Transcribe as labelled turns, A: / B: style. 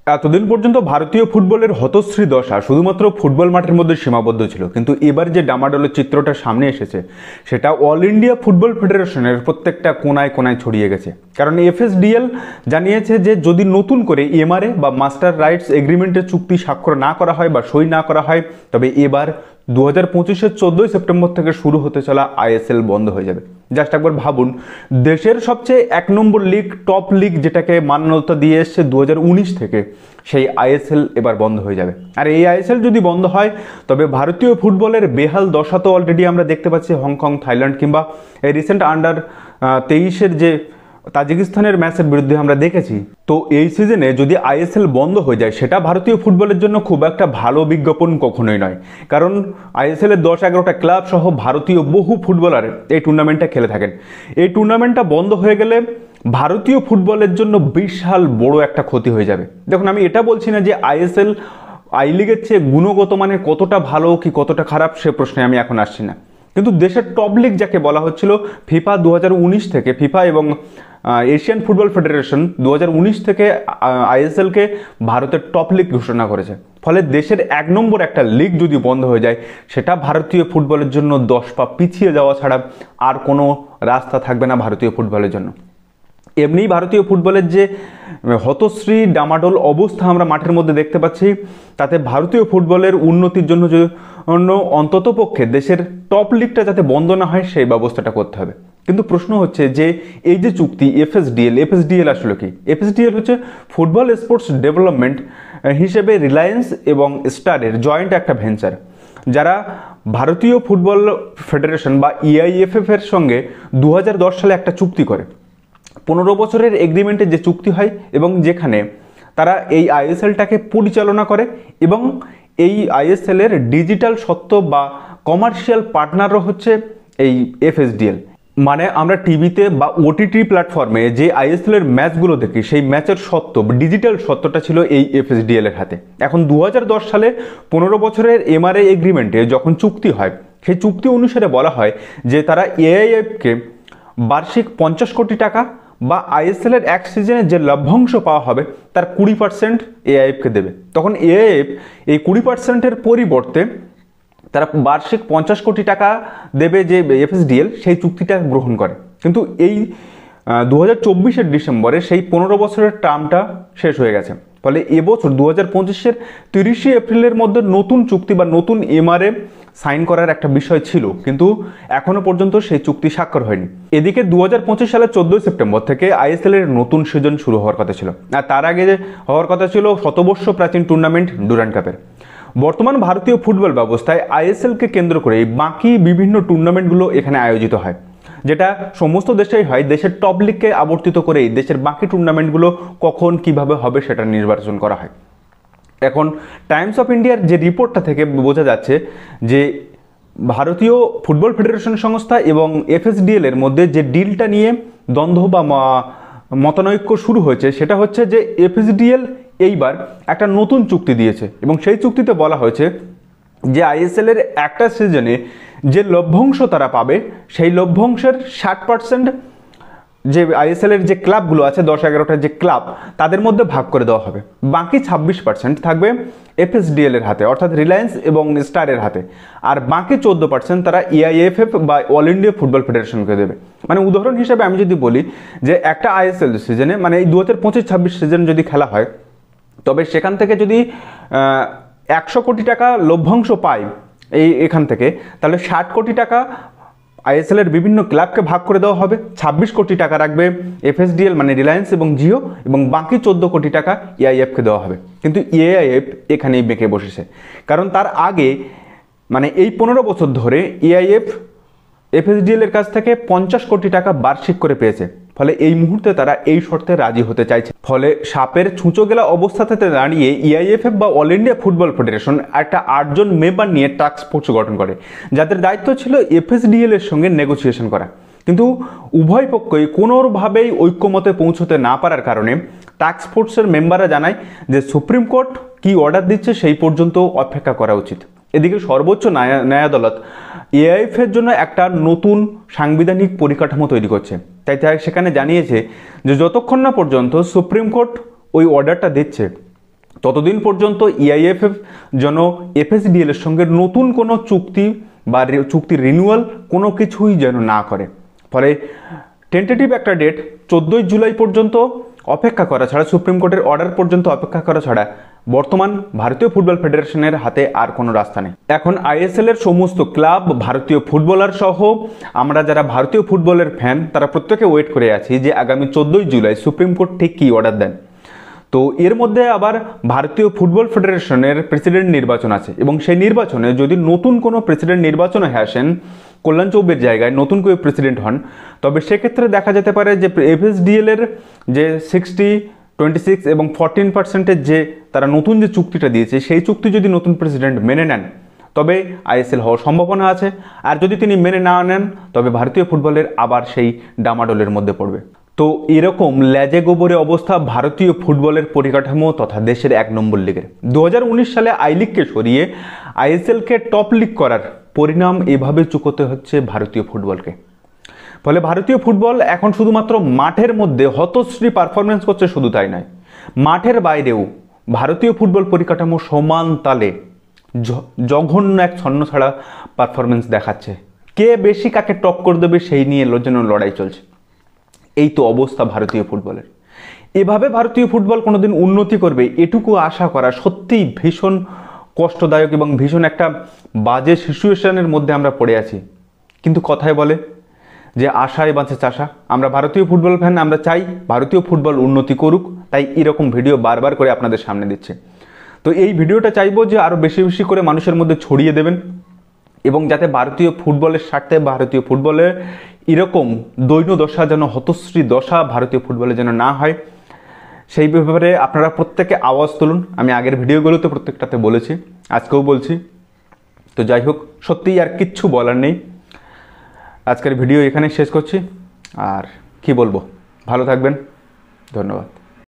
A: এতদিন পর্যন্ত ভারতীয় ফুটবলের হতশ্রী দশা শুধুমাত্র ফুটবল মাঠের মধ্যে সীমাবদ্ধ ছিল, কিন্তু এবার যে ডামাডোলের চিত্রটা সামনে এসেছে সেটা অল ইন্ডিয়া ফুটবল ফেডারেশনের প্রত্যেকটা কোনায় কোনায় ছড়িয়ে গেছে। কারণ এফএসডিএল জানিয়েছে যে যদি নতুন করে এমআরএ বা মাস্টার রাইটস এগ্রিমেন্টের চুক্তি স্বাক্ষর না করা হয় বা সই না করা হয়, তবে এবার 2025-এর 14ই সেপ্টেম্বর থেকে শুরু হতে চলা আইএসএল বন্ধ হয়ে যাবে। জাস্ট একবার ভাবুন, দেশের সবচেয়ে এক নম্বর লিগ, টপ লিগ, যেটাকে মান্যতা দিয়ে এসছে 2019 থেকে, সেই আইএসএল এবার বন্ধ হয়ে যাবে। আর এই আইএসএল যদি বন্ধ হয় তবে ভারতীয় ফুটবলের বেহাল দশা তো অলরেডি আমরা দেখতে পাচ্ছি হংকং, থাইল্যান্ড কিংবা এই রিসেন্ট আন্ডার 23-এর যে তাজিকিস্তানের ম্যাচের বিরুদ্ধে আমরা দেখেছি। তো এই সিজনে যদি আইএসএল বন্ধ হয়ে যায় সেটা ভারতীয় ফুটবলের জন্য খুব একটা ভালো বিজ্ঞাপন কখনোই নয়। কারণ আইএসএল এর 10-11টা ক্লাব সহ ভারতীয় বহু ফুটবলার এই টুর্নামেন্টটা খেলে থাকেন। এই টুর্নামেন্টটা বন্ধ হয়ে গেলে ভারতীয় ফুটবলের জন্য বিশাল বড় একটা ক্ষতি হয়ে যাবে। দেখুন, আমি এটা বলছি না যে আইএসএল আই লিগের চেয়ে গুণগত মানে কতটা ভালো কি কতটা খারাপ সে প্রশ্নে আমি এখন আসছি না, কিন্তু দেশের টপ লিগ যাকে বলা হচ্ছিল, ফিফা 2019 থেকে, ফিফা এবং এশিয়ান ফুটবল ফেডারেশন 2019 থেকে আইএসএলকে ভারতের টপ লিগ ঘোষণা করেছে। ফলে দেশের এক নম্বর একটা লিগ যদি বন্ধ হয়ে যায় সেটা ভারতীয় ফুটবলের জন্য 10 পা পিছিয়ে যাওয়া ছাড়া আর কোনো রাস্তা থাকবে না ভারতীয় ফুটবলের জন্য। এমনি ভারতীয় ফুটবলের যে হতশ্রী ডামাডোল অবস্থা আমরা মাঠের মধ্যে দেখতে পাচ্ছি, তাতে ভারতীয় ফুটবলের উন্নতির জন্য অন্তত পক্ষে দেশের টপ লিগটা যাতে বন্ধ না হয় সেই ব্যবস্থাটা করতে হবে। কিন্তু প্রশ্ন হচ্ছে যে এই যে চুক্তি এফএসডিএল আসলে কি? এফএসডিএল হচ্ছে ফুটবল স্পোর্টস ডেভেলপমেন্ট হিসেবে রিলায়েন্স এবং স্টারের জয়েন্ট একটা ভেঞ্চার, যারা ভারতীয় ফুটবল ফেডারেশন বা ইআইএফএফ এর সঙ্গে 2010 সালে একটা চুক্তি করে। 15 বছরের এগ্রিমেন্টে যে চুক্তি হয় এবং যেখানে তারা এই আইএসএলটাকে পরিচালনা করে এবং এই আইএসএল এর ডিজিটাল সত্ত্ব বা কমার্শিয়াল পার্টনারও হচ্ছে এই এফএসডিএল। মানে আমরা টিভিতে বা ওটিটি প্ল্যাটফর্মে যে আইএসএল এর ম্যাচগুলো দেখি সেই ম্যাচের সত্ত্ব, ডিজিটাল সত্ত্বটা ছিল এই এফএসডিএল এর হাতে। এখন 2010 সালে 15 বছরের এমআরএ এগ্রিমেন্টে যখন চুক্তি হয়, সেই চুক্তি অনুসারে বলা হয় যে তারা এআইএফকে বার্ষিক 50 কোটি টাকা বা আইএসএল এর এক সিজনে যে লভ্যাংশ পাওয়া হবে তার 20% এআইএফকে দেবে। তখন এআইএফ এই 20%-এর পরিবর্তে তারা বার্ষিক 50 কোটি টাকা দেবে যে এফএসডিএল, সেই চুক্তিটা গ্রহণ করে। কিন্তু এই 2024-এর ডিসেম্বরে সেই 15 বছরের টার্মটা শেষ হয়ে গেছে। ফলে এবছর 2025-এর 30শে এপ্রিলের মধ্যে নতুন চুক্তি বা নতুন এমআরএ সাইন করার একটা বিষয় ছিল, কিন্তু এখনো পর্যন্ত সেই চুক্তি স্বাক্ষর হয়নি। এদিকে 2025 সালের 14 সেপ্টেম্বর থেকে আইএসএল এর নতুন সিজন শুরু হওয়ার কথা ছিল, আর তার আগে হওয়ার কথা ছিল শতবর্ষ প্রাচীন টুর্নামেন্ট ডুরান্ড কাপের। বর্তমান ভারতীয় ফুটবল ব্যবস্থায় আইএসএলকে কেন্দ্র করে বাকি বিভিন্ন টুর্নামেন্টগুলো এখানে আয়োজিত হয়, যেটা সমস্ত দেশেই হয়। দেশের টপ লিগকে আবর্তিত করেই দেশের বাকি টুর্নামেন্টগুলো কখন কিভাবে হবে সেটা নির্বাচন করা হয়। এখন টাইমস অফ ইন্ডিয়ার যে রিপোর্টটা থেকে বোঝা যাচ্ছে যে ভারতীয় ফুটবল ফেডারেশন সংস্থা এবং এফএসডিএল এর মধ্যে যে ডিলটা নিয়ে দ্বন্দ্ব বা মতানৈক্য শুরু হয়েছে সেটা হচ্ছে যে এফএসডিএল এইবার একটা নতুন চুক্তি দিয়েছে এবং সেই চুক্তিতে বলা হয়েছে যে আইএসএল এর একটা সিজনে যে লভ্যাংশ তারা পাবে সেই লভ্যাংশের 60% যে আইএসএল এর যে ক্লাবগুলো আছে, 10-11টা যে ক্লাব, তাদের মধ্যে ভাগ করে দেওয়া হবে। বাকি 26% থাকবে এফএসডিএল এর হাতে, অর্থাৎ রিলায়েন্স এবং স্টারের হাতে। আর বাকি 14% তারা এআইএফএফ বা অল ইন্ডিয়া ফুটবল ফেডারেশনকে দেবে। মানে উদাহরণ হিসেবে আমি যদি বলি যে একটা আইএসএল সিজনে, মানে এই 2025-26 সিজন যদি খেলা হয়, তবে সেখান থেকে যদি 100 কোটি টাকা লভ্যাংশ পায় এখান থেকে, তাহলে 60 কোটি টাকা আইএসএল এর বিভিন্ন ক্লাবকে ভাগ করে দেওয়া হবে। 26 কোটি টাকা রাখবে এফএসডিএল মানে রিলায়েন্স এবং জিও, এবং বাকি 14 কোটি টাকা এআইএফকে দেওয়া হবে। কিন্তু এআইএফ এখানেই বেঁকে বসেছে, কারণ তার আগে মানে এই 15 বছর ধরে এআইএফ এফএসডিএল এর কাছ থেকে 50 কোটি টাকা বার্ষিক করে পেয়েছে। ফলে এই মুহূর্তে তারা এই শর্তে রাজি হতে চাইছে। ফলে সাপের ছুঁচো গেলা অবস্থাতে দাঁড়িয়ে ইআইএফএফ বা অল ইন্ডিয়া ফুটবল ফেডারেশন একটা 8 জন মেম্বার নিয়ে টাস্ক ফোর্স গঠন করে, যাদের দায়িত্ব ছিল এফএসডিএল এর সঙ্গে নেগোসিয়েশন করা। কিন্তু উভয় পক্ষই কোনোভাবেই ঐক্যমতে পৌঁছতে না পারার কারণে টাস্ক ফোর্সের মেম্বাররা জানায় যে সুপ্রিম কোর্ট কি অর্ডার দিচ্ছে সেই পর্যন্ত অপেক্ষা করা উচিত। এদিকে সর্বোচ্চ ন্যায় আদালত এআইএফ এর জন্য একটা নতুন সাংবিধানিক পরিকাঠামো তৈরি করছে। তাই সেখানে জানিয়েছে যে যতক্ষণ না পর্যন্ত সুপ্রিম কোর্ট ওই অর্ডারটা দিচ্ছে ততদিন পর্যন্ত EIFF যেন FSDL এর সঙ্গে নতুন কোনো চুক্তি বা চুক্তি রিনিউয়াল কোনো কিছুই যেন না করে। ফলে টেন্টেটিভ একটা ডেট 14ই জুলাই পর্যন্ত অপেক্ষা করা ছাড়া, সুপ্রিম কোর্টের অর্ডার পর্যন্ত অপেক্ষা করা ছাড়া বর্তমান ভারতীয় ফুটবল ফেডারেশনের হাতে আর কোনো রাস্তা নেই। এখন ISL এর সমস্ত ক্লাব, ভারতীয় ফুটবলার সহ আমরা যারা ভারতীয় ফুটবলের ফ্যান তারা প্রত্যেকে ওয়েট করে আছি যে আগামী 14ই জুলাই সুপ্রিম কোর্ট ঠিক কী অর্ডার দেন। তো এর মধ্যে আবার ভারতীয় ফুটবল ফেডারেশনের প্রেসিডেন্ট নির্বাচন আছে এবং সেই নির্বাচনে যদি নতুন কোনো প্রেসিডেন্ট নির্বাচনে আসেন, কল্যাণ চৌবের জায়গায় নতুন কেউ প্রেসিডেন্ট হন, তবে সেক্ষেত্রে দেখা যেতে পারে যে FSDL এর যে 60, 26 এবং 14% যে তারা নতুন যে চুক্তিটা দিয়েছে সেই চুক্তি যদি নতুন প্রেসিডেন্ট মেনে নেন তবে ISL হওয়ার সম্ভাবনা আছে। আর যদি তিনি মেনে না নেন তবে ভারতীয় ফুটবলের আবার সেই ডামাডোলের মধ্যে পড়বে। তো এরকম লেজে গোবরে অবস্থা ভারতীয় ফুটবলের পরিকাঠামো তথা দেশের 1 নম্বর লিগের। 2019 সালে আই লিগকে সরিয়ে ISLকে টপ লিগ করার পরিণাম এভাবে চুকোতে হচ্ছে ভারতীয় ফুটবলকে। ফলে ভারতীয় ফুটবল এখন শুধুমাত্র মাঠের মধ্যে হতশ্রী পারফরমেন্স করছে, শুধু তাই নয়, মাঠের বাইরেও ভারতীয় ফুটবল পরিকাঠামো সমান তালে জঘন্য এক ছন্নছাড়া পারফরমেন্স দেখাচ্ছে। কে বেশি কাকে টপ করে দেবে সেই নিয়ে যেন লড়াই চলছে। এই তো অবস্থা ভারতীয় ফুটবলের। এভাবে ভারতীয় ফুটবল কোনোদিন উন্নতি করবে এটুকু আশা করা সত্যিই ভীষণ কষ্টদায়ক এবং ভীষণ একটা বাজে সিচুয়েশনের মধ্যে আমরা পড়ে আছি। কিন্তু কথায় বলে যে আশায় বাঁচে চাষা। আমরা ভারতীয় ফুটবল ফ্যান, আমরা চাই ভারতীয় ফুটবল উন্নতি করুক, তাই এরকম ভিডিও বারবার করে আপনাদের সামনে দিচ্ছে। তো এই ভিডিওটা চাইবো যে আরও বেশি বেশি করে মানুষের মধ্যে ছড়িয়ে দেবেন এবং যাতে ভারতীয় ফুটবলের স্বার্থে ভারতীয় ফুটবলে এরকম দৈন্য দশা যেন, হতশ্রী দশা ভারতীয় ফুটবলে যেন না হয়, সেই ব্যাপারে আপনারা প্রত্যেকে আওয়াজ তুলুন। আমি আগের ভিডিওগুলোতে প্রত্যেকটাতে বলেছি, আজকেও বলছি। তো যাই হোক, সত্যিই আর কিচ্ছু বলার নেই। আজকের ভিডিও এখানে শেষ করছি। আর কি বলবো, ভালো থাকবেন, ধন্যবাদ।